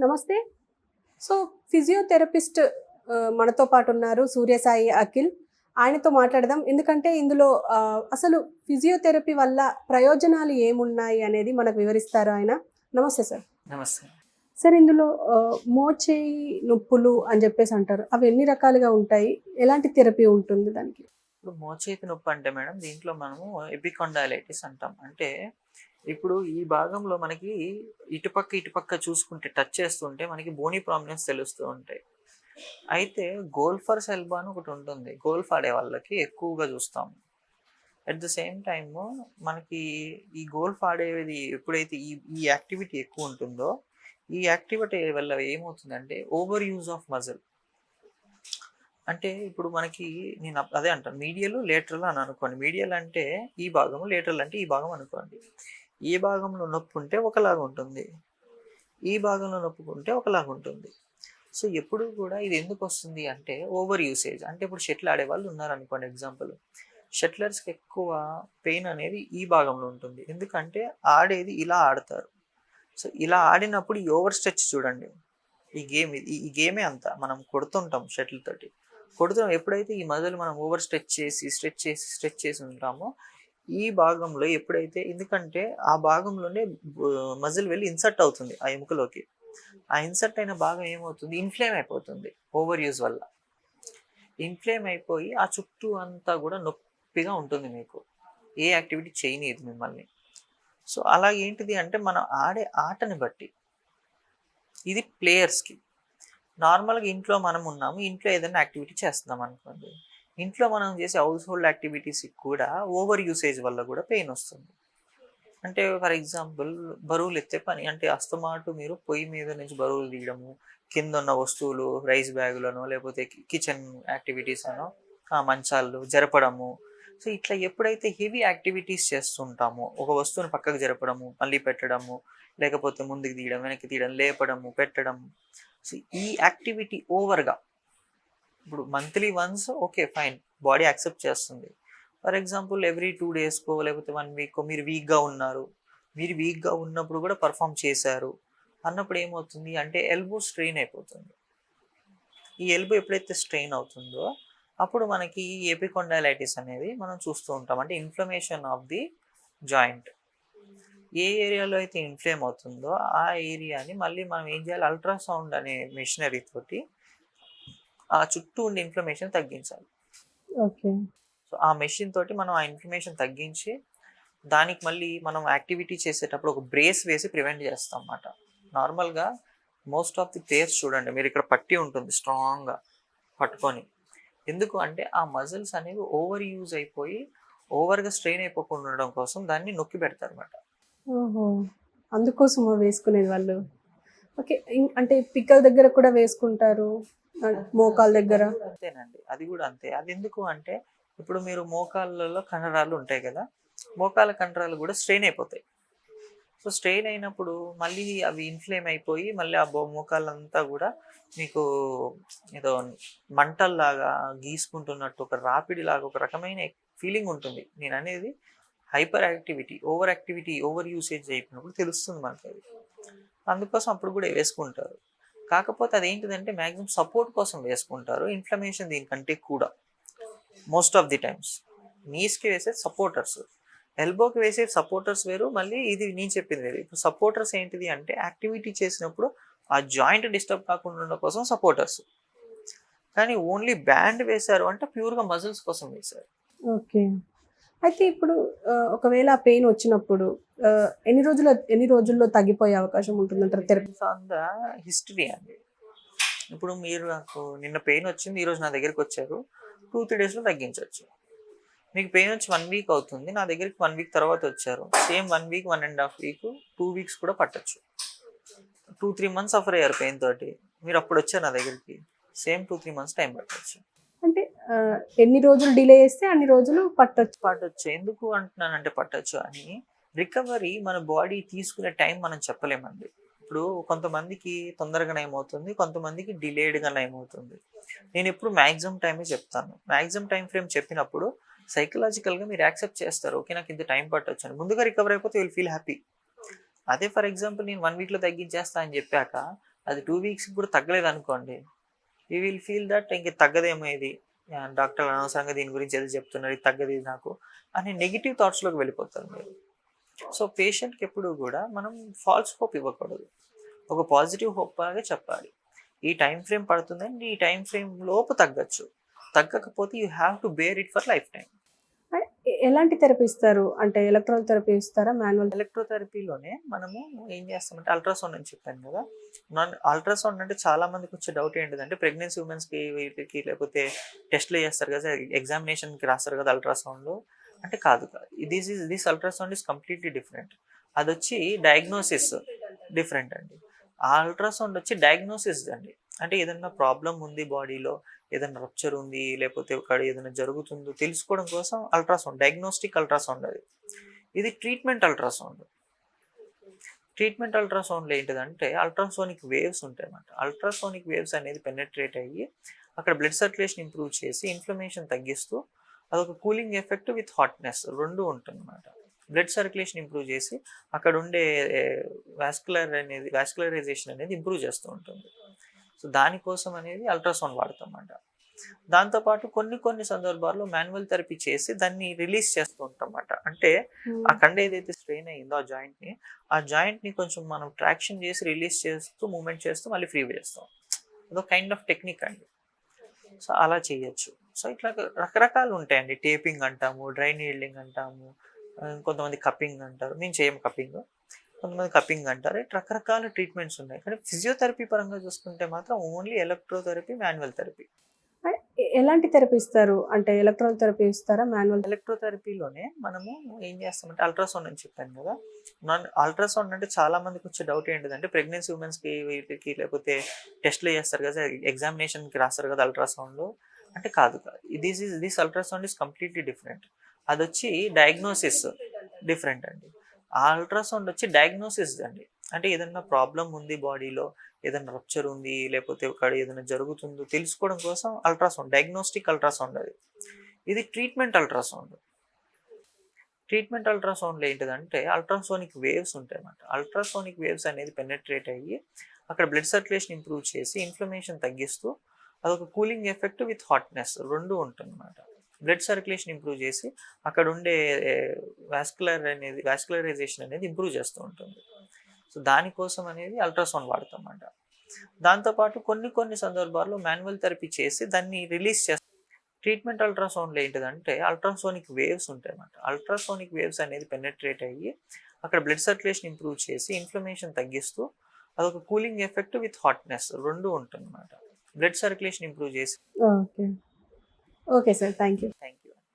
నమస్తే. So, physiotherapist మనతో పాటున్నారు సూర్యసాయి అఖిల్. ఆయనతో మాట్లాడదాం. ఎందుకంటే ఇందులో అసలు ఫిజియోథెరపీ వల్ల ప్రయోజనాలు ఏమున్నాయి అనేది మనకు వివరిస్తారు ఆయన. నమస్తే సార్. నమస్తే. సార్, ఇందులో మోచేయి నొప్పులు అని చెప్పేసి అంటారు. అవి ఎన్ని రకాలుగా ఉంటాయి? ఎలాంటి థెరపీ ఉంటుంది దానికి? ఇప్పుడు మోచేతి నొప్పి అంటే మేడం దీంట్లో మనము ఎపికాండైలైటిస్ అంటాం. అంటే ఇప్పుడు ఈ భాగంలో మనకి ఇటుపక్క చూసుకుంటే టచ్ చేస్తుంటే మనకి బోనీ ప్రామినెన్స్ తెలుస్తూ ఉంటాయి. అయితే గోల్ఫర్స్ ఎల్బో అని ఒకటి ఉంటుంది. గోల్ఫ్ ఆడే వాళ్ళకి ఎక్కువగా చూస్తాము. అట్ ద సేమ్ టైమ్ మనకి ఈ గోల్ఫ్ ఆడేది ఎప్పుడైతే ఈ ఈ యాక్టివిటీ ఎక్కువ ఉంటుందో ఈ యాక్టివిటీ వల్ల ఏమవుతుందంటే ఓవర్ యూజ్ ఆఫ్ మజిల్. అంటే ఇప్పుడు మనకి నేను అదే అంటాను, మీడియల్ లేటరల్ అని అనుకోండి. మీడియల్ అంటే ఈ భాగము, లేటరల్ అంటే ఈ భాగం అనుకోండి. ఈ భాగంలో నొప్పి ఉంటే ఒకలాగా ఉంటుంది, ఈ భాగంలో నొప్పి ఉంటే ఒకలాగా ఉంటుంది. సో ఎప్పుడు కూడా ఇది ఎందుకు వస్తుంది అంటే ఓవర్ యూసేజ్. అంటే ఇప్పుడు షటిల్ ఆడే వాళ్ళు ఉన్నారనుకోండి, ఎగ్జాంపుల్ షటిలర్స్కి ఎక్కువ పెయిన్ అనేది ఈ భాగంలో ఉంటుంది. ఎందుకంటే ఆడేది ఇలా ఆడతారు. సో ఇలా ఆడినప్పుడు ఈ ఓవర్ స్ట్రెచ్ చూడండి. ఈ గేమే అంతా మనం కొడుతుంటాం షటిల్ తోటి కొడుతున్నాం. ఎప్పుడైతే ఈ మజిల్ మనం ఓవర్ స్ట్రెచ్ చేసి ఉంటామో ఈ భాగంలో ఎప్పుడైతే, ఎందుకంటే ఆ భాగంలోనే మజిల్ వెళ్ళి ఇన్సర్ట్ అవుతుంది ఆ ఎముకలోకి. ఆ ఇన్సర్ట్ అయిన భాగం ఏమవుతుంది, ఇన్ఫ్లేమ్ అయిపోతుంది. ఓవర్ యూజ్ వల్ల ఇన్ఫ్లేమ్ అయిపోయి ఆ చుట్టూ అంతా కూడా నొప్పిగా ఉంటుంది. మీకు ఏ యాక్టివిటీ చేయనీయదు మిమ్మల్ని. సో అలా ఏంటిది అంటే మనం ఆడే ఆటని బట్టి ఇది ప్లేయర్స్కి. నార్మల్గా ఇంట్లో మనం ఉన్నాము, ఇంట్లో ఏదైనా యాక్టివిటీ చేస్తున్నాం అనుకోండి, ఇంట్లో మనం చేసే హౌస్ హోల్డ్ యాక్టివిటీస్కి కూడా ఓవర్ యూసేజ్ వల్ల కూడా పెయిన్ వస్తుంది. అంటే ఫర్ ఎగ్జాంపుల్ బరువులు ఎత్తే పని, అంటే అస్తమాటు మీరు పొయ్యి మీద నుంచి బరువులు తీయడము, కింద ఉన్న వస్తువులు రైస్ బ్యాగులను లేకపోతే కిచెన్ యాక్టివిటీస్ అనో మంచాలు జరపడము. సో ఇట్లా ఎప్పుడైతే హెవీ యాక్టివిటీస్ చేస్తుంటామో, ఒక వస్తువుని పక్కకు జరపడము, మళ్ళీ పెట్టడము, లేకపోతే ముందుకు తీయడం, వెనక్కి తీయడం, లేపడము, పెట్టడం. సో ఈ యాక్టివిటీ ఓవర్గా ఇప్పుడు monthly once okay fine, body accept చేస్తుంది. ఫర్ ఎగ్జాంపుల్ ఎవ్రీ 2 డేస్కో లేకపోతే 1 వీక్కో మీరు వీక్గా ఉన్నారు, మీరు వీక్గా ఉన్నప్పుడు కూడా పర్ఫామ్ చేశారు అన్నప్పుడు ఏమవుతుంది అంటే ఎల్బో స్ట్రెయిన్ అయిపోతుంది. ఈ ఎల్బో ఎప్పుడైతే స్ట్రెయిన్ అవుతుందో అప్పుడు మనకి ఎపికాండైలైటిస్ అనేది మనం చూస్తూ ఉంటాం. అంటే ఇన్ఫ్లమేషన్ ఆఫ్ ది జాయింట్. ఏ ఏరియాలో అయితే ఇన్ఫ్లేమ్ అవుతుందో ఆ ఏరియాని మళ్ళీ మనం ఏం చేయాలి, అల్ట్రాసౌండ్ అనే మెషినరీ తోటి ఆ చుట్టూ ఉండే ఇన్ఫ్లమేషన్ తగ్గించాలి. ఓకే. సో ఆ మెషిన్ తోటి మనం ఆ ఇన్ఫ్లమేషన్ తగ్గించి దానికి మళ్ళీ మనం యాక్టివిటీ చేసేటప్పుడు ఒక బ్రేస్ వేసి ప్రివెంట్ చేస్తాం అన్నమాట. నార్మల్గా మోస్ట్ ఆఫ్ ది ప్లేయర్స్ చూడండి, మీరు ఇక్కడ పట్టి ఉంటుంది స్ట్రాంగ్గా పట్టుకొని. ఎందుకు అంటే ఆ మజిల్స్ అనేవి ఓవర్ యూజ్ అయిపోయి ఓవర్గా స్ట్రెయిన్ అయిపోకుండా ఉండడం కోసం దాన్ని నొక్కి పెడతారు అన్నమాట. ఓహో! అందుకోసమా వేసుకునేది వాళ్ళు? ఓకే. అంటే పిక్కల దగ్గర కూడా వేసుకుంటారు. మోకాళ్ళ దగ్గర. అంతేనండి, అది కూడా అంతే. అది ఎందుకు అంటే ఇప్పుడు మీరు మోకాళ్ళలో కండరాలు ఉంటాయి కదా, మోకాళ్ళ కండరాలు కూడా స్ట్రెయిన్ అయిపోతాయి. సో స్ట్రెయిన్ అయినప్పుడు మళ్ళీ అవి ఇన్ఫ్లేమ్ అయిపోయి మళ్ళీ ఆ మోకాళ్ళంతా కూడా మీకు ఏదో మంటల్లాగా గీసుకుంటున్నట్టు, ఒక రాపిడిలాగా ఒక రకమైన ఫీలింగ్ ఉంటుంది. నేను అనేది హైపర్ యాక్టివిటీ, ఓవర్ యూసేజ్ అయిపోయినప్పుడు తెలుస్తుంది మనకి అది. అందుకోసం అప్పుడు కూడా వేసుకుంటారు. కాకపోతే అదేంటిదంటే మ్యాక్సిమం సపోర్ట్ కోసం వేసుకుంటారు. ఇన్ఫ్లమేషన్ దీనికంటే కూడా మోస్ట్ ఆఫ్ ది టైమ్స్ నీస్కి వేసే సపోర్టర్స్, ఎల్బోకి వేసే సపోర్టర్స్ వేరు, మళ్ళీ ఇది నేను చెప్పింది వేరు. ఇప్పుడు సపోర్టర్స్ ఏంటిది అంటే యాక్టివిటీ చేసినప్పుడు ఆ జాయింట్ డిస్టర్బ్ కాకుండా ఉండడం కోసం సపోర్టర్స్. కానీ ఓన్లీ బ్యాండ్ వేశారు అంటే ప్యూర్గా మజిల్స్ కోసం వేశారు. ఓకే. అయితే ఇప్పుడు ఒకవేళ ఆ పెయిన్ వచ్చినప్పుడు ఎన్ని రోజుల్లో తగ్గిపోయే అవకాశం ఉంటుందంటారు థెరపీ? ఆన్ ద హిస్టరీ అండి. ఇప్పుడు మీరు నాకు నిన్న పెయిన్ వచ్చింది, ఈరోజు నా దగ్గరికి వచ్చారు, 2-3 డేస్లో తగ్గించవచ్చు. మీకు పెయిన్ వచ్చి 1 వీక్ అవుతుంది, నా దగ్గరికి 1 వీక్ తర్వాత వచ్చారు, సేమ్ 1 వీక్, 1.5 వీక్, 2 వీక్స్ కూడా పట్టచ్చు. 2-3 మంత్స్ సఫర్ అయ్యారు పెయిన్ తోటి, మీరు అప్పుడు వచ్చారు నా దగ్గరికి, సేమ్ 2-3 మంత్స్ టైం పట్టచ్చు. అంటే ఎన్ని రోజులు డిలే చేస్తే అన్ని రోజులు పట్టొచ్చు. ఎందుకు అంటున్నానంటే పట్టచ్చు అని, రికవరీ మన బాడీ తీసుకునే టైం మనం చెప్పలేమండి. ఇప్పుడు కొంతమందికి తొందరగా నయమవుతుంది, కొంతమందికి డిలేడ్గా నయమవుతుంది. నేను ఎప్పుడు మ్యాక్సిమం టైమే చెప్తాను. మ్యాక్సిమం టైం ఫ్రేమ్ చెప్పినప్పుడు సైకలాజికల్గా మీరు యాక్సెప్ట్ చేస్తారు, ఓకే నాకు ఇంత టైం పట్టొచ్చు అని. ముందుగా రికవర్ అయిపోతే విల్ ఫీల్ హ్యాపీ. అదే ఫర్ ఎగ్జాంపుల్ నేను 1 వీక్లో తగ్గించేస్తా అని చెప్పాక అది 2 వీక్స్ కూడా తగ్గలేదు అనుకోండి, యూ విల్ ఫీల్ దట్ ఇంక తగ్గదేమో ఇది, డాక్టర్ అనవసరంగా దీని గురించి ఏదో చెప్తున్నారు, ఇది తగ్గదు ఇది నాకు అనే నెగిటివ్ థాట్స్లోకి వెళ్ళిపోతారు మీరు. సో పేషెంట్కి ఎప్పుడు కూడా మనం ఫాల్స్ హోప్ ఇవ్వకూడదు, ఒక పాజిటివ్ హోప్ లాగా చెప్పాలి. ఈ టైం ఫ్రేమ్ పడుతుందండి, ఈ టైం ఫ్రేమ్ లోపు తగ్గచ్చు, తగ్గకపోతే you have to bear it for lifetime. ఎలాంటి థెరపీ ఇస్తారు? అంటే ఎలక్ట్రాల్ థెరపీ ఇస్తారా, మాన్యువల్? ఎలక్ట్రోథెరపీలోనే మనము ఏం చేస్తామంటే అల్ట్రాసౌండ్ అని చెప్పాను కదా, అల్ట్రాసౌండ్ అంటే చాలా మందికి వచ్చే డౌట్ ఏంటిదంటే ప్రెగ్నెన్సీ ఉమెన్స్కి వీటికి లేకపోతే టెస్ట్లు చేస్తారు కదా, ఎగ్జామినేషన్కి రాస్తారు కదా అల్ట్రాసౌండ్లో, అంటే కాదు కాదు, this ultrasound is completely different. అది వచ్చి డయాగ్నోసిస్ డిఫరెంట్ అండి. ఆ అల్ట్రాసౌండ్ వచ్చి డయాగ్నోసిస్ అండి, అంటే ఏదైనా ప్రాబ్లం ఉంది బాడీలో, ఏదైనా రప్చర్ ఉంది లేకపోతే ఒక ఏదైనా జరుగుతుందో తెలుసుకోవడం కోసం అల్ట్రాసౌండ్, డయాగ్నోస్టిక్ అల్ట్రాసౌండ్ అది. ఇది ట్రీట్మెంట్ అల్ట్రాసౌండ్. ట్రీట్మెంట్ అల్ట్రాసౌండ్లో ఏంటిదంటే అల్ట్రాసోనిక్ వేవ్స్ ఉంటాయి అన్నమాట. అల్ట్రాసోనిక్ వేవ్స్ అనేది పెనెట్రేట్ అయ్యి అక్కడ బ్లడ్ సర్క్యులేషన్ ఇంప్రూవ్ చేసి ఇన్ఫ్లమేషన్ తగ్గిస్తూ అదొక కూలింగ్ ఎఫెక్ట్ విత్ హాట్నెస్ రెండు ఉంటుంది అన్నమాట. బ్లడ్ సర్క్యులేషన్ ఇంప్రూవ్ చేసి అక్కడ ఉండే వాస్కులరైజేషన్ అనేది ఇంప్రూవ్ చేస్తూ ఉంటుంది. సో దానికోసం అనేది అల్ట్రాసౌండ్ వాడతాం అన్నమాట. దాంతోపాటు కొన్ని సందర్భాల్లో మాన్యువల్ థెరపీ చేసి దాన్ని రిలీజ్ చేస్తూ ఉంటాం అన్నమాట. అంటే ఆ కండ ఏదైతే స్ట్రెయిన్ అయ్యిందో ఆ జాయింట్ని కొంచెం మనం ట్రాక్షన్ చేసి రిలీజ్ చేస్తూ మూమెంట్ చేస్తూ మళ్ళీ ఫ్రీ చేస్తాం. అదొక కైండ్ ఆఫ్ టెక్నిక్ అండి. సో అలా చేయొచ్చు. సో ఇట్లా రకరకాలు ఉంటాయండి. టేపింగ్ అంటాము, డ్రై నీడ్లింగ్ అంటాము, కొంతమంది కప్పింగ్ అంటారు. మేము చేయం కప్పింగ్, కొంతమంది కప్పింగ్ అంటారు. ఇట్లా రకరకాల ట్రీట్మెంట్స్ ఉన్నాయి. కానీ ఫిజియోథెరపీ పరంగా చూసుకుంటే మాత్రం ఓన్లీ ఎలక్ట్రోథెరపీ, మాన్యువల్ థెరపీ. ఎలాంటి థెరపీ ఇస్తారు? అంటే ఎలక్ట్రాల్ థెరపీ ఇస్తారా, మాన్యువల్? ఎలక్ట్రోథెరపీలోనే మనము ఏం చేస్తామంటే అల్ట్రాసౌండ్ అని చెప్పాను కదా, అల్ట్రాసౌండ్ అంటే చాలా మందికి వచ్చే డౌట్ ఏంటిదంటే ప్రెగ్నెన్సీ ఉమెన్స్కి వీటికి లేకపోతే టెస్ట్లు చేస్తారు కదా, ఎగ్జామినేషన్కి రాస్తారు కదా అల్ట్రాసౌండ్లో, అంటే కాదు కాదు, this ultrasound is completely different. అది వచ్చి డయాగ్నోసిస్ డిఫరెంట్ అండి. ఆ అల్ట్రాసౌండ్ వచ్చి డయాగ్నోసిస్ అండి, అంటే ఏదైనా ప్రాబ్లం ఉంది బాడీలో, ఏదైనా రప్చర్ ఉంది లేకపోతే ఒక ఏదైనా జరుగుతుందో తెలుసుకోవడం కోసం అల్ట్రాసౌండ్, డయాగ్నోస్టిక్ అల్ట్రాసౌండ్ అది. ఇది ట్రీట్మెంట్ అల్ట్రాసౌండ్. ట్రీట్మెంట్ అల్ట్రాసౌండ్లో ఏంటిదంటే అల్ట్రాసోనిక్ వేవ్స్ ఉంటాయి అన్నమాట. అల్ట్రాసోనిక్ వేవ్స్ అనేది పెనెట్రేట్ అయ్యి అక్కడ బ్లడ్ సర్క్యులేషన్ ఇంప్రూవ్ చేసి ఇన్ఫ్లమేషన్ తగ్గిస్తూ అదొక కూలింగ్ ఎఫెక్ట్ విత్ హాట్నెస్ రెండు ఉంటుంది అన్నమాట. బ్లడ్ సర్క్యులేషన్ ఇంప్రూవ్ చేసి అక్కడ ఉండే వాస్కులరైజేషన్ అనేది ఇంప్రూవ్ చేస్తూ ఉంటుంది. సో దానికోసం అనేది అల్ట్రాసౌండ్ వాడతాం అన్నమాట. దాంతోపాటు కొన్ని సందర్భాల్లో మాన్యువల్ థెరపీ చేసి దాన్ని రిలీజ్ చేస్తాం. ట్రీట్మెంట్ అల్ట్రాసౌండ్లో ఏంటిదంటే అల్ట్రాసోనిక్ వేవ్స్ ఉంటాయి అన్నమాట. అల్ట్రాసోనిక్ వేవ్స్ అనేది పెనెట్రేట్ అయ్యి అక్కడ బ్లడ్ సర్క్యులేషన్ ఇంప్రూవ్ చేసి ఇన్ఫ్లమేషన్ తగ్గిస్తూ అదొక కూలింగ్ ఎఫెక్ట్ విత్ హాట్నెస్ రెండు ఉంటుంది అన్నమాట. బ్లడ్ సర్క్యులేషన్ ఇంప్రూవ్ చేసి. Okay. Okay sir, thank you. Thank you.